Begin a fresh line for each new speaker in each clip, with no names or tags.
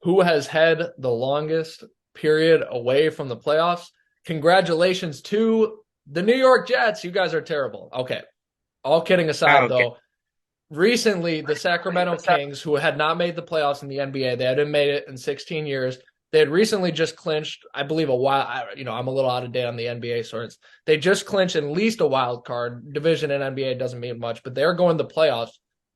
who has had the longest period away from the playoffs. Congratulations to the New York Jets. You guys are terrible. Okay. All kidding aside,
Okay.
though, recently the Sacramento Kings, who had not made the playoffs in the NBA, they hadn't made it in 16 years. They had recently just clinched, I believe, a wild. I'm a little out of date on the NBA sorts. They just clinched at least a wild card division in NBA doesn't mean much, but they're going to playoffs.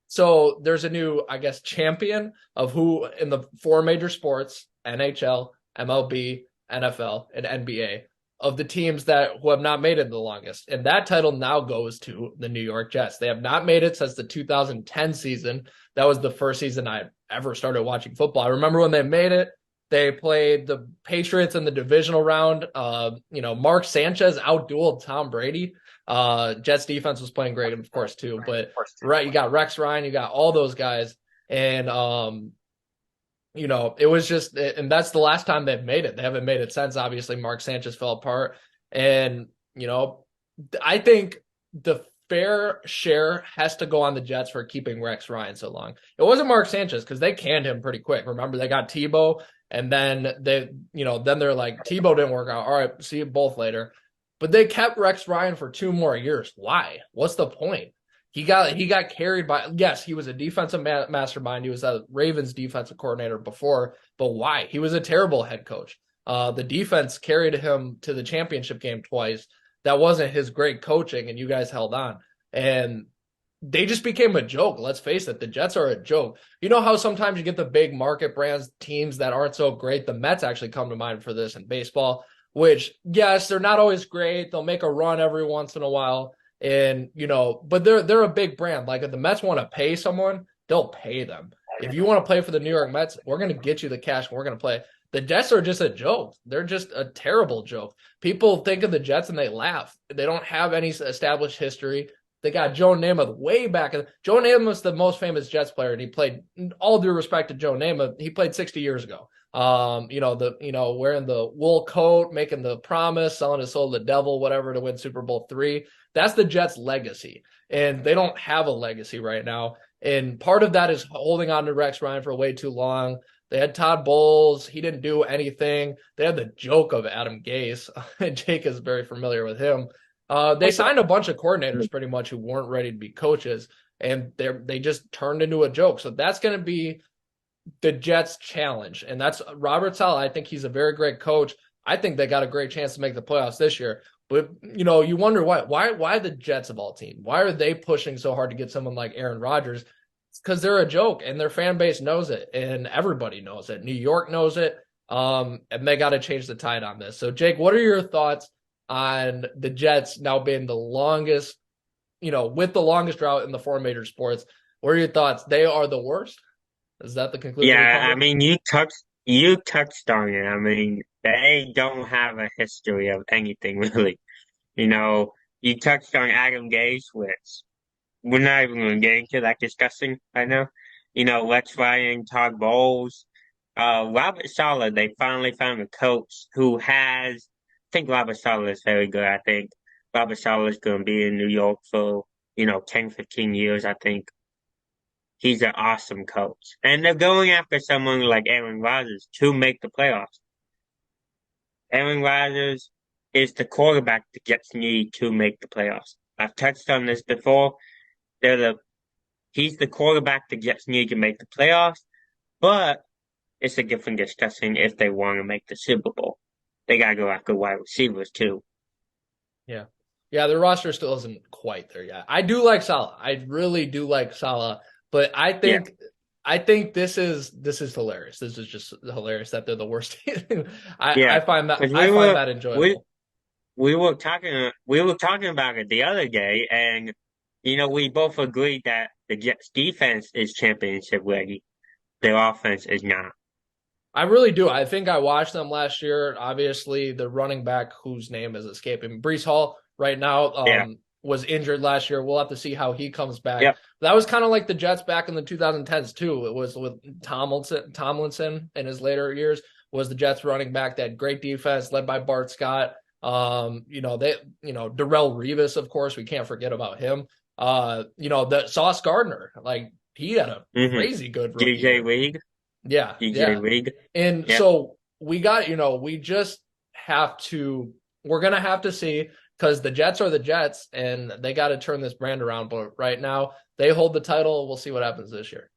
So there's a new, I guess, champion of who in the four major sports: NHL, MLB, NFL, and NBA of the teams that who have not made it the longest. And that title now goes to the New York Jets. They have not made it since the 2010 season. That was the first season I ever started watching football. I remember when they made it. They played the Patriots in the divisional round. Mark Sanchez outdueled Tom Brady. Jets defense was playing great, of course, too. But right, you got Rex Ryan, you got all those guys, and it was just, and that's the last time they've made it. They haven't made it since. Obviously, Mark Sanchez fell apart, and I think the fair share has to go on the Jets for keeping Rex Ryan so long. It wasn't Mark Sanchez because they canned him pretty quick. Remember, they got Tebow, and then they're like, Tebow didn't work out. All right, see you both later. But they kept Rex Ryan for 2 more years. Why? What's the point? He got carried by, yes, he was a defensive mastermind. He was a Ravens defensive coordinator before, but why? He was a terrible head coach. The defense carried him to the championship game twice. That wasn't his great coaching, and you guys held on. And they just became a joke. Let's face it, the Jets are a joke. You know how sometimes you get the big market brands teams that aren't so great? The Mets actually come to mind for this in baseball, which, yes, they're not always great. They'll make a run every once in a while. And, but they're a big brand. Like if the Mets want to pay someone, they'll pay them. If you want to play for the New York Mets, we're going to get you the cash and we're going to play. The Jets are just a joke. They're just a terrible joke. People think of the Jets and they laugh. They don't have any established history. They got Joe Namath way back. Joe Namath's the most famous Jets player, and he played, all due respect to Joe Namath, he played 60 years ago. Wearing the wool coat, making the promise, selling his soul to the devil, whatever, to win Super Bowl III. That's the Jets' legacy, and they don't have a legacy right now. And part of that is holding on to Rex Ryan for way too long. They had Todd Bowles. He didn't do anything. They had the joke of Adam Gase. Jake is very familiar with him. They signed a bunch of coordinators pretty much who weren't ready to be coaches, and they just turned into a joke. So that's going to be the Jets' challenge, and that's Robert Saleh. I think he's a very great coach. I think they got a great chance to make the playoffs this year. But you wonder why the Jets of all teams? Why are they pushing so hard to get someone like Aaron Rodgers? It's because they're a joke, and their fan base knows it, and everybody knows it. New York knows it, and they got to change the tide on this. So, Jake, what are your thoughts on the Jets now being the longest, with the longest drought in the four major sports? What are your thoughts? They are the worst? Is that the conclusion we come
Yeah, I
to?
mean, you touched on it. I mean, they don't have a history of anything really. You know, you touched on Adam Gase, which we're not even going to get into that discussion right now. Lex Ryan, Todd Bowles, Robert Saleh. They finally found a coach who has. I think Robert Saleh is very good. I think Robert Saleh is going to be in New York for 10, 15 years. I think he's an awesome coach. And they're going after someone like Aaron Rodgers to make the playoffs. Aaron Rodgers is the quarterback the Jets need to make the playoffs. I've touched on this before. He's the quarterback the Jets need to make the playoffs, but it's a different discussion if they want to make the Super Bowl. They gotta go after wide receivers too.
Yeah. Yeah, the roster still isn't quite there yet. I do like Salah. I really do like Salah, but I
Yeah,
think I think this is hilarious. This is just hilarious that they're the worst team. I
yeah.
find that
Because
I
we
find
were
that
we
enjoyable.
we were talking about it the other day, and we both agreed that the Jets defense is championship ready. Their offense is not.
I really do. I think I watched them last year. Obviously, the running back whose name is escaping, Brees Hall, right now,
Yeah,
was injured last year. We'll have to see how he comes back.
yep.
That was kind of like the Jets back in the 2010s too. It was with Tomlinson in his later years was the Jets running back that great defense led by Bart Scott. Darrell Revis, of course, we can't forget about him. The Sauce Gardner, like he had a
Mm-hmm.
crazy good rookie
DJ
year.
Reed.
Yeah,
DJ
yeah.
League.
And
Yeah.
so we got, we just have to, we're going to have to see because the Jets are the Jets and they got to turn this brand around. But right now, they hold the title. We'll see what happens this year.